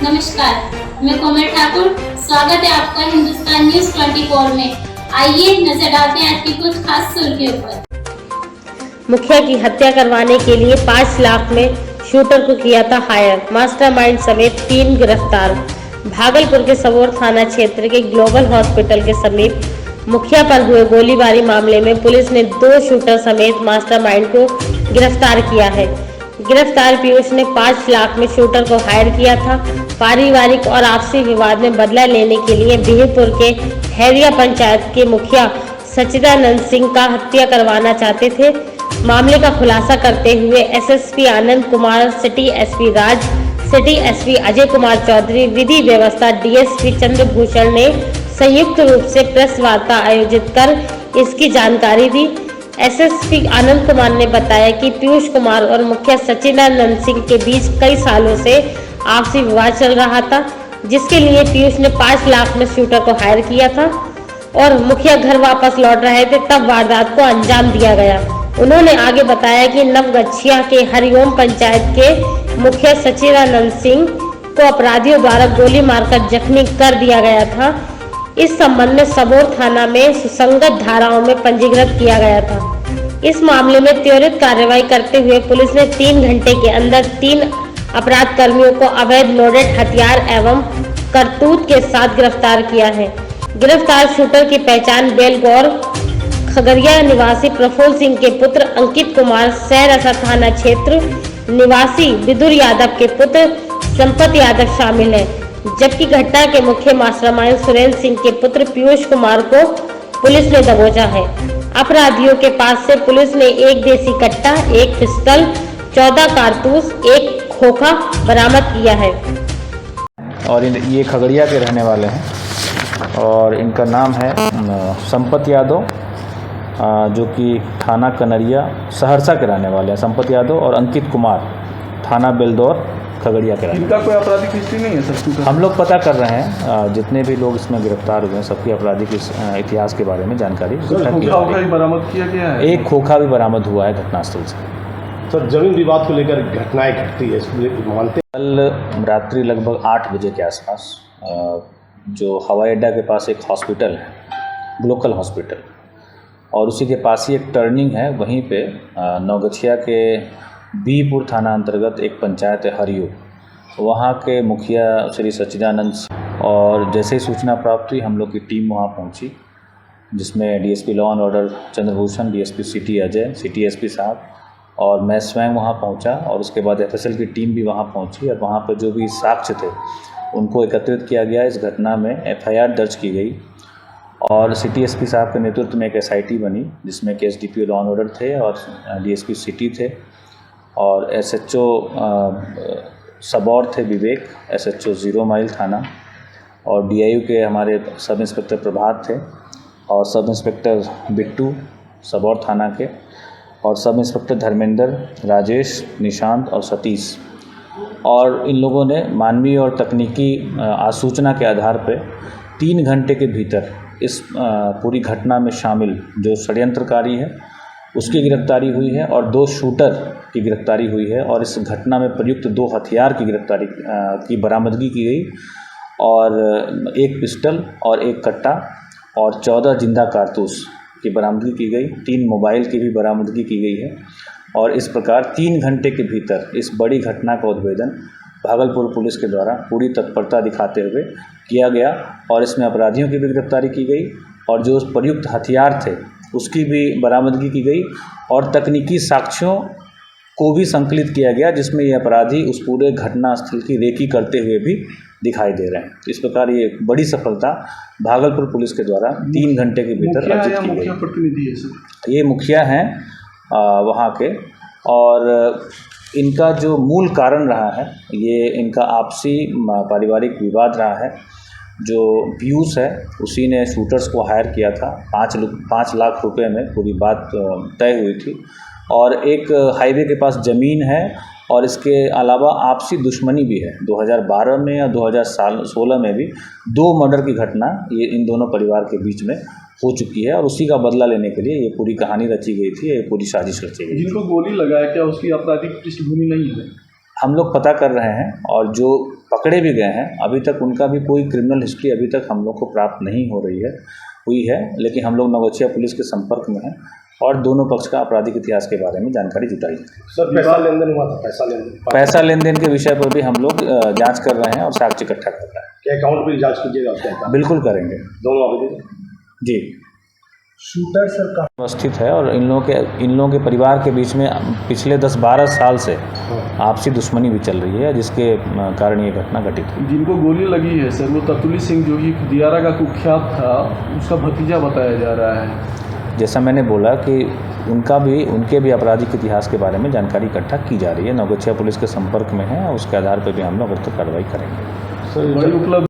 नमस्कार, मैं कोमल ठाकुर। स्वागत है आपका हिंदुस्तान न्यूज 24 में। आइए नजर डालते हैं आज की कुछ खास सुर्खियों पर। मुखिया की हत्या करवाने के लिए 5 लाख में शूटर को किया था हायर, मास्टरमाइंड समेत 3 गिरफ्तार। भागलपुर के सबौर थाना क्षेत्र के ग्लोबल हॉस्पिटल के समीप मुखिया पर हुए गोलीबारी मामले में पुलिस ने 2 शूटर समेत मास्टरमाइंड को गिरफ्तार किया है। गिरफ्तार पीयूष ने 5 लाख में शूटर को हायर किया था। पारिवारिक और आपसी विवाद में बदला लेने के लिए बिहिपुर के हैरिया पंचायत के मुखिया सच्चिदानंद सिंह का हत्या करवाना चाहते थे। मामले का खुलासा करते हुए SSP Anand Kumar, city SP राज, सिटी एसपी अजय कुमार चौधरी, विधि व्यवस्था डीएसपी चंद्रभूषण ने संयुक्त रूप से प्रेस वार्ता आयोजित कर इसकी जानकारी दी। एसएसपी आनंद कुमार ने बताया कि पीयूष कुमार और मुखिया सच्चिदानंद सिंह के बीच कई सालों से आपसी विवाद चल रहा था, जिसके लिए पीयूष ने 5 लाख में शूटर को हायर किया था और मुखिया घर वापस लौट रहे थे, तब वारदात को अंजाम दिया गया। उन्होंने आगे बताया कि नवगछिया के हरिओम पंचायत के मुखिया सच्चिदानंद सिंह को अपराधियों द्वारा गोली मारकर जख्मी कर दिया गया था। इस संबंध में सबौर थाना में सुसंगत धाराओं में पंजीकृत किया गया था। इस मामले में त्वरित कार्रवाई करते हुए पुलिस ने 3 घंटे के अंदर 3 अपराध कर्मियों को अवैध लोडेड हथियार एवं करतूत के साथ गिरफ्तार किया है। गिरफ्तार शूटर की पहचान बेलगौर खगड़िया निवासी प्रफुल्ल सिंह के पुत्र अंकित कुमार, सहरसा थाना क्षेत्र निवासी विदुर यादव के पुत्र संपत यादव शामिल है, जबकि घटना के मुख्य मास्टरमाइंड सुरेंद्र सिंह के पुत्र पीयूष कुमार को पुलिस ने दबोचा है। अपराधियों के पास से पुलिस ने 1 देसी कट्टा, 1 पिस्टल, 14 कारतूस, 1 खोखा बरामद किया है। और ये खगड़िया के रहने वाले हैं और इनका नाम है संपत यादव, जो कि थाना कनरिया सहरसा के रहने वाले हैं संपत यादव, और अंकित कुमार थाना बेलदौर खगड़िया के रहने। इनका कोई आपराधिक हिस्ट्री नहीं है सर? हम लोग पता कर रहे हैं, जितने भी लोग इसमें गिरफ्तार हुए हैं सबकी आपराधिक इतिहास के बारे में जानकारी खोखा भी बरामद किया गया है। एक खोखा भी बरामद हुआ है घटनास्थल से। सर, जमीन विवाद को लेकर घटनाएं घटती है, मानते? कल रात्रि लगभग 8 बजे के आसपास जो हवाई अड्डा के पास एक हॉस्पिटल है, लोकल हॉस्पिटल, और उसी के पास ही एक टर्निंग है, वहीं पे नवगछिया के बिहिपुर थाना अंतर्गत एक पंचायत है हरिओ, वहाँ के मुखिया श्री सच्चिदानंद सिंह, और जैसे ही सूचना प्राप्त हुई हम लोग की टीम वहाँ पहुँची, जिसमें DSP law and order Chandrabhushan, DSP city Ajay, city SP साहब और मैं स्वयं वहाँ पहुँचा, और उसके बाद एफएसएल की टीम भी वहाँ पहुँची और वहाँ पर जो भी साक्ष्य थे उनको एकत्रित किया गया। इस घटना में एफआईआर दर्ज की गई और सिटी एसपी साहब के नेतृत्व में एक एसआईटी बनी, जिसमें कि एसडीपीओ लॉ एंड ऑर्डर थे और डीएसपी सिटी थे, और एसएचओ सबौर थे विवेक, एसएचओ 0 माइल थाना, और डीआईयू के हमारे सब इंस्पेक्टर प्रभात थे, और सब इंस्पेक्टर बिट्टू सबौर थाना के, और सब इंस्पेक्टर धर्मेंद्र, राजेश, निशांत और सतीश। और इन लोगों ने मानवीय और तकनीकी आसूचना के आधार पर 3 घंटे के भीतर इस पूरी घटना में शामिल जो षड्यंत्रकारी है उसकी गिरफ्तारी हुई है, और 2 शूटर की गिरफ्तारी हुई है, और इस घटना में प्रयुक्त 2 हथियार की गिरफ्तारी की बरामदगी की गई, और 1 पिस्टल और 1 कट्टा और 14 जिंदा कारतूस की बरामदगी की गई। 3 मोबाइल की भी बरामदगी की गई है, और इस प्रकार 3 घंटे के भीतर इस बड़ी घटना का उद्भेदन भागलपुर पुलिस के द्वारा पूरी तत्परता दिखाते हुए किया गया, और इसमें अपराधियों की भी गिरफ्तारी की गई, और जो प्रयुक्त हथियार थे उसकी भी बरामदगी की गई, और तकनीकी साक्ष्यों को भी संकलित किया गया, जिसमें ये अपराधी उस पूरे घटनास्थल की रेकी करते हुए भी दिखाई दे रहे हैं। इस प्रकार ये बड़ी सफलता भागलपुर पुलिस के द्वारा 3 घंटे के भीतर अर्जित की गई। प्रतिनिधि है सर? ये मुखिया हैं वहाँ के, और इनका जो मूल कारण रहा है ये इनका आपसी पारिवारिक विवाद रहा है। जो पीयूष है उसी ने शूटर्स को हायर किया था, 5 लाख रुपए में पूरी बात तय हुई थी, और एक हाईवे के पास ज़मीन है, और इसके अलावा आपसी दुश्मनी भी है। 2012 में या 2016 में भी 2 मर्डर की घटना ये इन दोनों परिवार के बीच में हो चुकी है, और उसी का बदला लेने के लिए ये पूरी कहानी रची गई थी, ये पूरी साजिश रची गई। जिनको गोली लगाया क्या उसकी आपराधिक पृष्ठभूमि नहीं है? हम लोग पता कर रहे हैं, और जो पकड़े भी गए हैं, अभी तक उनका भी कोई क्रिमिनल हिस्ट्री अभी तक हम लोग को प्राप्त नहीं हुई है, लेकिन हम लोग नवगछिया पुलिस के संपर्क में हैं और दोनों पक्ष का आपराधिक इतिहास के बारे में जानकारी जुटाई है। सर पैसा लेन देन हुआ था, पैसा लेन देन के विषय पर भी हम लोग जांच कर रहे हैं और साक्ष्य इकट्ठा कर रहे हैं। क्या अकाउंट भी जांच कीजिएगा आपके? बिल्कुल करेंगे दोनों आवेदन जी। शूटर सर का अवस्थित है और इन लोगों के परिवार के बीच में पिछले 10-12 साल से आपसी दुश्मनी भी चल रही है, जिसके कारण ये घटना घटित हुई। जिनको गोली लगी है सर, वो ततुली सिंह जो कि दियारा का कुख्यात था, उसका भतीजा बताया जा रहा है। जैसा मैंने बोला कि उनके भी आपराधिक इतिहास के बारे में जानकारी इकट्ठा की जा रही है, नवगछिया पुलिस के संपर्क में है और उसके आधार पर भी हम लोग कार्रवाई करेंगे। बड़ी उपलब्धि